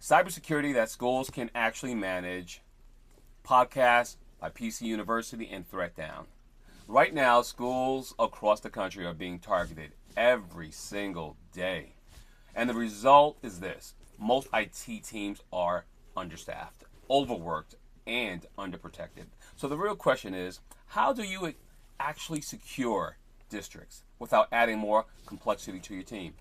Cybersecurity that schools can actually manage, podcast by PC University and ThreatDown. Right now, schools across the country are being targeted every single day. And the result is this. Most IT teams are understaffed, overworked, and underprotected. So the real question is, how do you actually secure districts without adding more complexity to your team?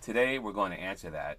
Today, we're going to answer that.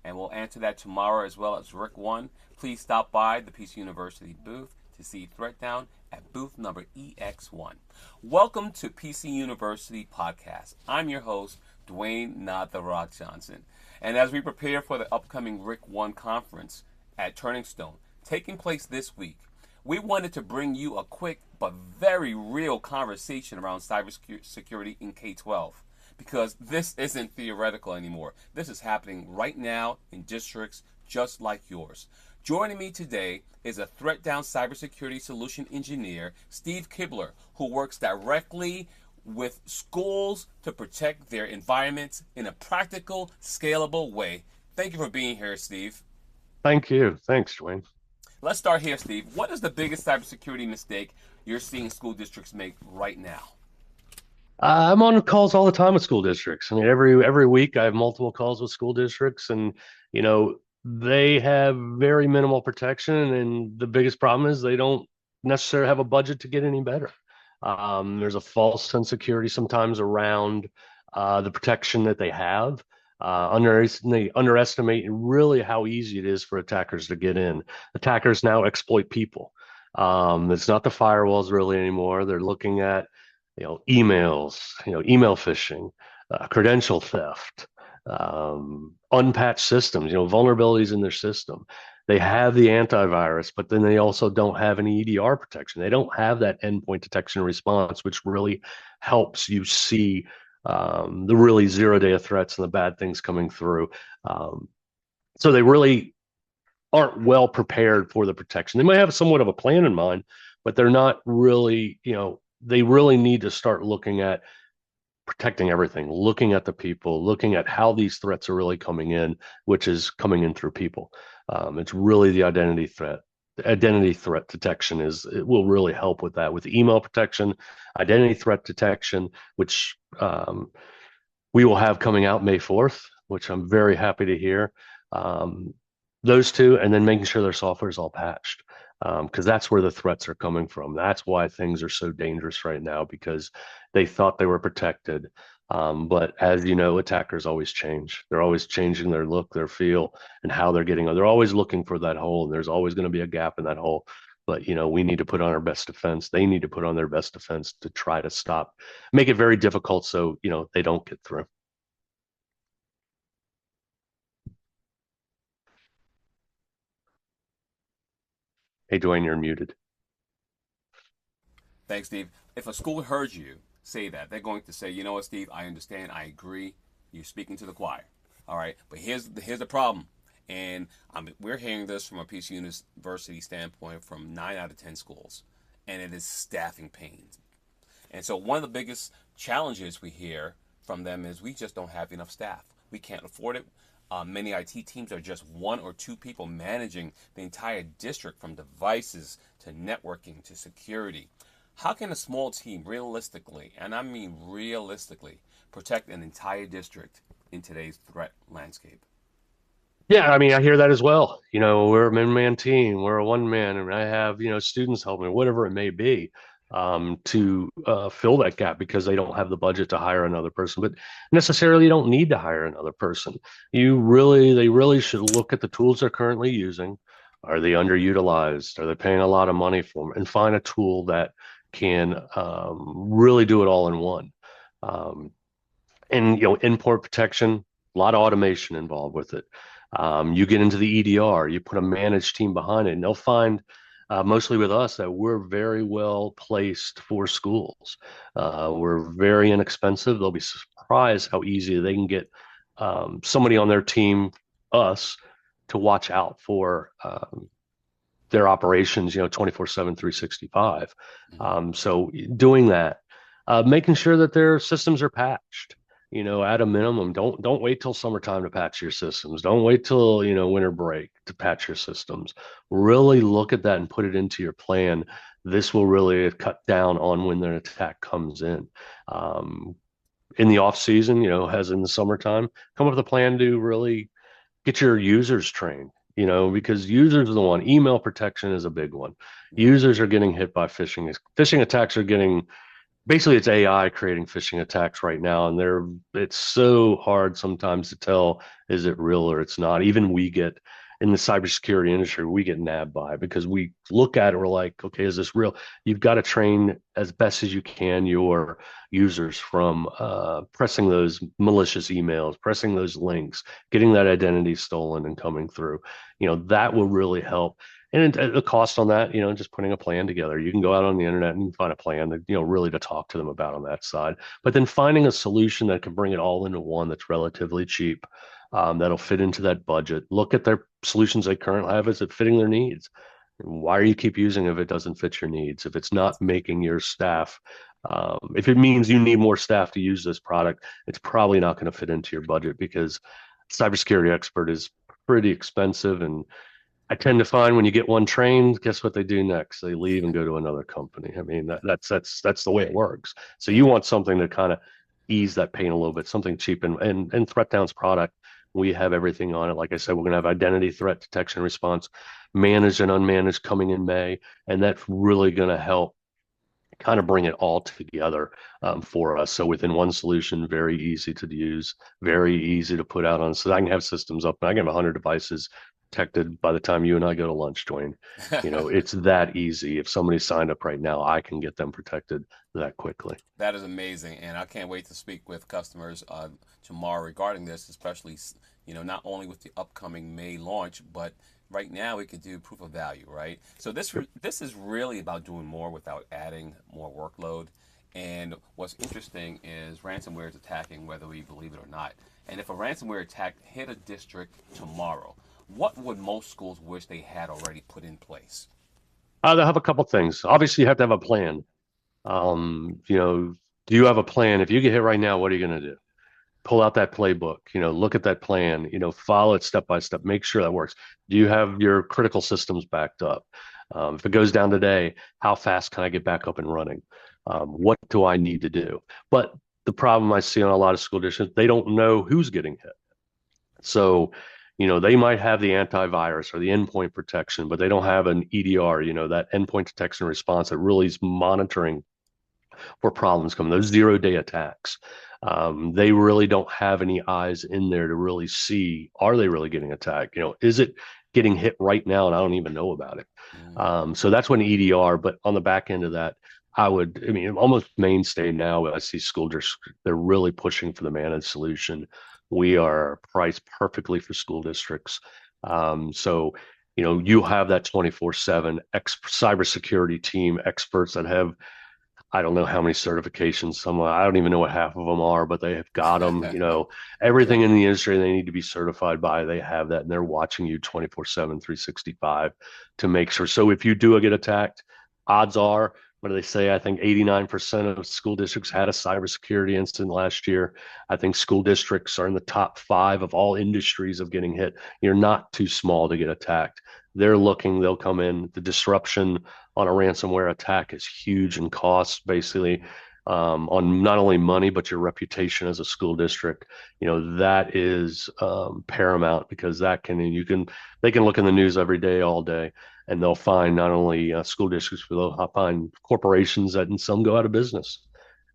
And we'll answer that tomorrow as well as Rick 1. Please stop by the PC University booth to see ThreatDown at booth number EX1. Welcome to PC University Podcast. I'm your host, Dwayne Not the Rock Johnson. And as we prepare for the upcoming Rick 1 conference at Turning Stone, taking place this week, we wanted to bring you a quick but very real conversation around cybersecurity in K-12. Because this isn't theoretical anymore. This is happening right now in districts just like yours. Joining me today is a ThreatDown cybersecurity solution engineer, Steve Kibler, who works directly with schools to protect their environments in a practical, scalable way. Thank you for being here, Steve. Thank you. Thanks, Dwayne. Let's start here, Steve. What is the biggest cybersecurity mistake you're seeing school districts make right now? I'm on calls all the time with school districts. I mean, every week I have multiple calls with school districts, and they have very minimal protection, and the biggest problem is they don't necessarily have a budget to get any better. There's a false sense of security sometimes around the protection that they have. They underestimate really how easy it is for attackers to get in. Attackers now exploit people. It's not the firewalls really anymore. They're looking at emails, email phishing, credential theft, unpatched systems, vulnerabilities in their system. They have the antivirus, but then they also don't have any EDR protection. They don't have that endpoint detection and response, which really helps you see the really zero-day threats and the bad things coming through. So they really aren't well prepared for the protection. They might have somewhat of a plan in mind, but they're not really, they really need to start looking at protecting everything, looking at the people, looking at how these threats are really coming in, which is coming in through people. It's really the identity threat. The identity threat detection it will really help with that, with email protection, identity threat detection, which we will have coming out May 4th, which I'm very happy to hear. Those two, and then making sure their software is all patched. Because that's where the threats are coming from. That's why things are so dangerous right now, because they thought they were protected. But as you know, attackers always change. They're always changing their look, their feel, and how they're getting. They're always looking for that hole, and there's always going to be a gap in that hole. But we need to put on our best defense. They need to put on their best defense to try to stop, make it very difficult so they don't get through. Hey, Dwayne, you're muted. Thanks, Steve. If a school heard you say that, they're going to say, you know what, Steve, I understand, I agree. You're speaking to the choir. All right, but here's the problem. And we're hearing this from a PC University standpoint from 9 out of 10 schools. And it is staffing pains. And so one of the biggest challenges we hear from them is we just don't have enough staff. We can't afford it. Many IT teams are just 1 or 2 people managing the entire district, from devices to networking to security. How can a small team realistically, and I mean realistically, protect an entire district in today's threat landscape? Yeah, I mean, I hear that as well. We're a man team, we're a one man, and I have, students help me, whatever it may be, to fill that gap because they don't have the budget to hire another person. But necessarily, you don't need to hire another person. They really should look at the tools they're currently using. Are they underutilized? Are they paying a lot of money for them? And find a tool that can really do it all in one. And import protection, a lot of automation involved with it. You get into the EDR, you put a managed team behind it, and they'll find, mostly with us, that we're very well placed for schools. We're very inexpensive. They'll be surprised how easy they can get somebody on their team, us, to watch out for their operations, 24/7, 365. So doing that, making sure that their systems are patched. at a minimum, don't wait till summertime to patch your systems. Don't wait till, winter break to patch your systems. Really look at that and put it into your plan. This will really cut down on when an attack comes Um, in the off season, as in the summertime, come up with a plan to really get your users trained, because users are the one. Email protection is a big one. Yeah. Users are getting hit by phishing. Phishing attacks are getting basically it's AI creating phishing attacks right now, and it's so hard sometimes to tell is it real or it's not. Even we get in the cybersecurity industry, we get nabbed by it because we look at it, we're like, okay, is this real? You've got to train as best as you can your users from pressing those malicious emails, pressing those links, getting that identity stolen and coming through. That will really help. And the cost on that, just putting a plan together. You can go out on the internet and find a plan that, really to talk to them about on that side. But then finding a solution that can bring it all into one that's relatively cheap, that'll fit into that budget. Look at their solutions they currently have. Is it fitting their needs? Why are you keep using it if it doesn't fit your needs? If it's not making your staff, if it means you need more staff to use this product, it's probably not going to fit into your budget because cybersecurity expert is pretty expensive. And I tend to find when you get one trained, guess what they do next? They leave and go to another company. I mean, that's the way it works. So Yeah. you want something to kind of ease that pain a little bit, something cheap. And ThreatDown's product, we have everything on it. Like I said, we're going to have identity threat detection and response, managed and unmanaged coming in May, and that's really going to help kind of bring it all together for us. So within one solution, very easy to use, very easy to put out on. So I can have systems up, and I can have 100 devices protected by the time you and I go to lunch, Dwayne. It's that easy. If somebody signed up right now, I can get them protected that quickly. That is amazing, and I can't wait to speak with customers tomorrow regarding this, especially not only with the upcoming May launch, but right now we could do proof of value, right? So this is really about doing more without adding more workload. And what's interesting is ransomware is attacking whether we believe it or not. And if a ransomware attack hit a district tomorrow, what would most schools wish they had already put in place? They'll have a couple things. Obviously, you have to have a plan. Do you have a plan? If you get hit right now, what are you going to do? Pull out that playbook, look at that plan, follow it step by step, make sure that works. Do you have your critical systems backed up? If it goes down today, how fast can I get back up and running? What do I need to do? But the problem I see on a lot of school districts, they don't know who's getting hit. So, they might have the antivirus or the endpoint protection, but they don't have an EDR, that endpoint detection response that really is monitoring where problems come, those 0-day attacks. They really don't have any eyes in there to really see, are they really getting attacked? Is it getting hit right now and I don't even know about it? So that's when EDR, but on the back end of that, almost mainstay now, I see school districts, they're really pushing for the managed solution. We are priced perfectly for school districts. So, you have that 24/7 cybersecurity team experts that have I don't know how many certifications. I don't even know what half of them are, but they have got them. Everything Yeah. in the industry they need to be certified by, they have that, and they're watching you 24/7, 365 to make sure. So if you do get attacked, odds are, what do they say? I think 89% of school districts had a cybersecurity incident last year. I think school districts are in the top 5 of all industries of getting hit. You're not too small to get attacked. They'll come in. The disruption on a ransomware attack is huge in costs, basically, on not only money, but your reputation as a school district. That is paramount because they can look in the news every day, all day, and they'll find not only school districts, but they'll find corporations that and some go out of business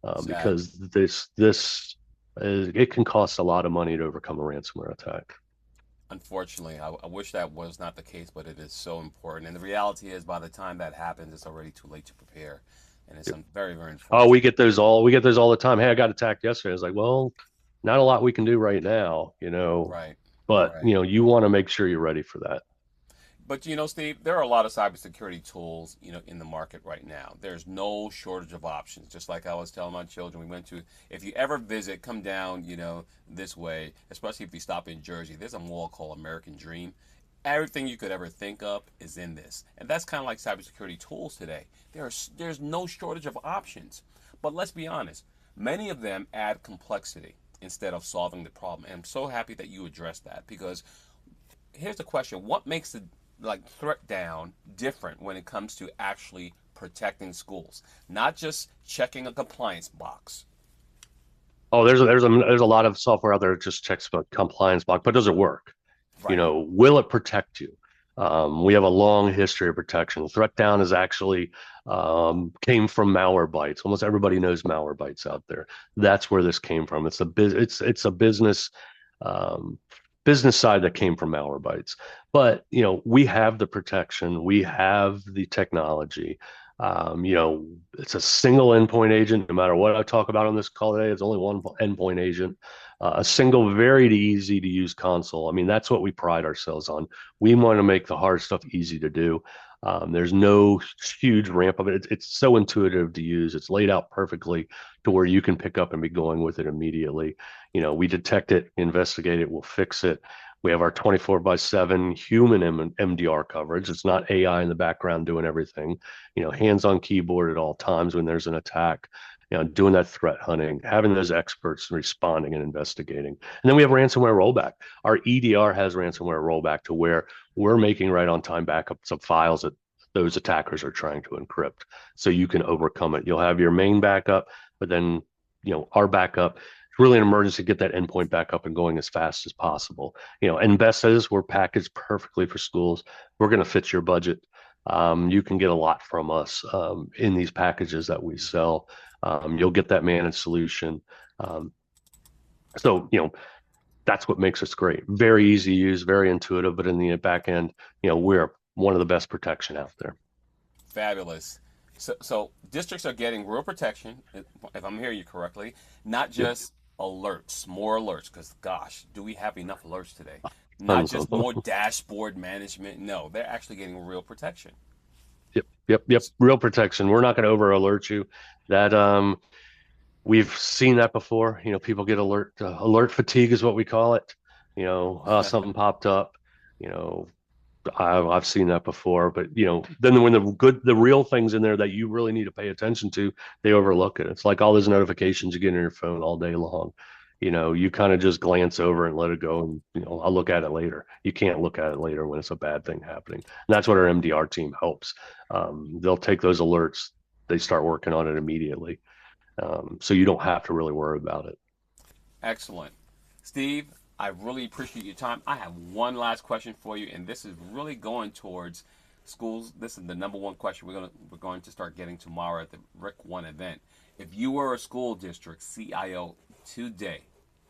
Sad. because it can cost a lot of money to overcome a ransomware attack. Unfortunately, I wish that was not the case, but it is so important. And the reality is, by the time that happens, it's already too late to prepare, and it's very, very Oh, unfortunate. we get those all the time. Hey, I got attacked yesterday. It's like, well, not a lot we can do right now, Right, but right. you want to make sure you're ready for that. But Steve, there are a lot of cybersecurity tools, in the market right now. There's no shortage of options. Just like I was telling my children, if you ever visit, come down, this way, especially if you stop in Jersey, there's a mall called American Dream. Everything you could ever think of is in this. And that's kind of like cybersecurity tools today. There's no shortage of options. But let's be honest, many of them add complexity. instead of solving the problem. And I'm so happy that you addressed that, because here's the question: what makes the ThreatDown different when it comes to actually protecting schools, not just checking a compliance box? Oh, there's a lot of software out there that just checks the compliance box, but does it work? Right. Will it protect you? We have a long history of protection. ThreatDown is actually came from Malwarebytes. Almost everybody knows Malwarebytes out there. That's where this came from. It's a um, business side that came from Malwarebytes. But we have the protection, we have the technology. It's a single endpoint agent. No matter what I talk about on this call today, it's only one endpoint agent. A single, very easy to use console. I mean, that's what we pride ourselves on. We want to make the hard stuff easy to do. There's no huge ramp of it. It's so intuitive to use. It's laid out perfectly to where you can pick up and be going with it immediately. We detect it, investigate it, we'll fix it. We have our 24/7 human MDR coverage. It's not AI in the background doing everything. Hands on keyboard at all times when there's an attack. Doing that threat hunting, having those experts responding and investigating. And then we have ransomware rollback. Our EDR has ransomware rollback to where we're making right on time backups of files that those attackers are trying to encrypt, so you can overcome it. You'll have your main backup, but then, our backup, it's really an emergency, get that endpoint back up and going as fast as possible. And best as we're packaged perfectly for schools. We're going to fit your budget. You can get a lot from us in these packages that we sell. You'll get that managed solution. Um, so that's what makes us great. Very easy to use, very intuitive, but in the back end, we're one of the best protection out there. Fabulous. So districts are getting real protection, if I'm hearing you correctly, not Yep. just alerts, more alerts, because gosh, do we have enough alerts today? Not Tons of just them. more dashboard management. No, they're actually getting real protection. Yep, yep, yep. Real protection. We're not going to over alert you. That we've seen that before. People get alert fatigue is what we call it. Something popped up. You know, I've seen that before, but then when the real things in there that you really need to pay attention to, they overlook it. It's like all those notifications you get on your phone all day long. You kind of just glance over and let it go, and I'll look at it later. You can't look at it later when it's a bad thing happening, and that's what our MDR team helps. They'll take those alerts, they start working on it immediately, so you don't have to really worry about it. Excellent. Steve, I really appreciate your time. I have one last question for you, and this is really going towards schools. This is the number one question we're going to start getting tomorrow at the RIC1 event. If you were a school district CIO today,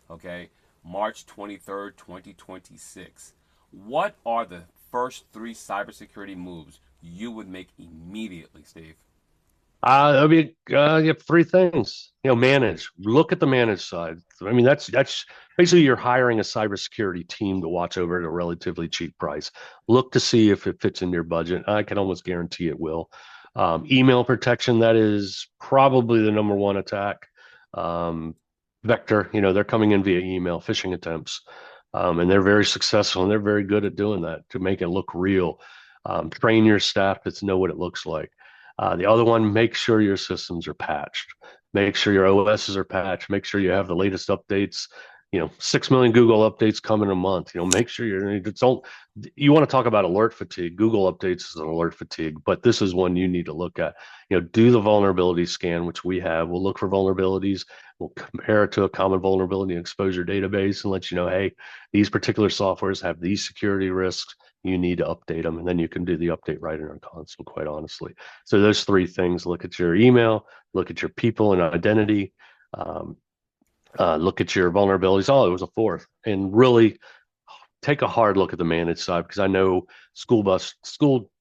okay, March 23rd, 2026, what are the first three cybersecurity moves you would make immediately, Steve? You have three things. Manage. Look at the managed side. I mean, that's basically you're hiring a cybersecurity team to watch over at a relatively cheap price. Look to see if it fits in your budget. I can almost guarantee it will. Email protection, that is probably the number one attack. Um, Vector, they're coming in via email, phishing attempts, and they're very successful and they're very good at doing that to make it look real. Train your staff to know what it looks like. The other one, make sure your systems are patched. Make sure your OSs are patched. Make sure you have the latest updates. 6 million Google updates come in a month. Make sure you want to talk about alert fatigue. Google updates is an alert fatigue, but this is one you need to look at. Do the vulnerability scan, which we have. We'll look for vulnerabilities. We'll compare it to a common vulnerability and exposure database and let you know, hey, these particular softwares have these security risks. You need to update them, and then you can do the update right in our console, quite honestly. So those three things: look at your email, look at your people and identity, um, look at your vulnerabilities. Oh, it was a fourth. And really take a hard look at the managed side, because I know school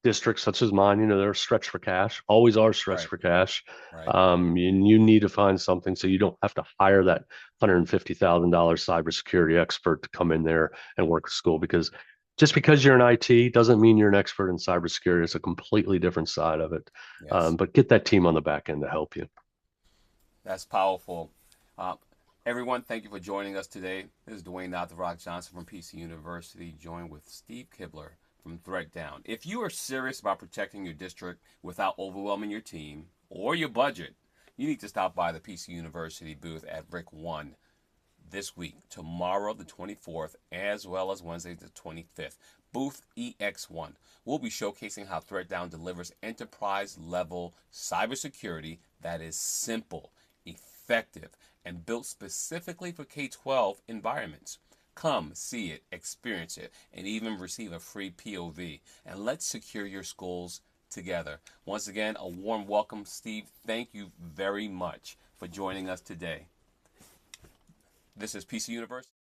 districts such as mine, they're stretched for cash, always are stretched Right, for cash. right. And you need to find something so you don't have to hire that $150,000 cybersecurity expert to come in there and work with school, because just because you're in IT doesn't mean you're an expert in cybersecurity. It's a completely different side of it. Yes. But get that team on the back end to help you. That's powerful. Uh, Everyone, thank you for joining us today. This is Dwayne Not the Rock Johnson from PC University, joined with Steve Kibler from ThreatDown. If you are serious about protecting your district without overwhelming your team or your budget, you need to stop by the PC University booth at RIC1 this week, tomorrow the 24th, as well as Wednesday the 25th. Booth EX1. We'll be showcasing how ThreatDown delivers enterprise-level cybersecurity that is simple, effective, and built specifically for K-12 environments. Come, see it, experience it, and even receive a free POV. And let's secure your schools together. Once again, a warm welcome, Steve. Thank you very much for joining us today. This is PC University.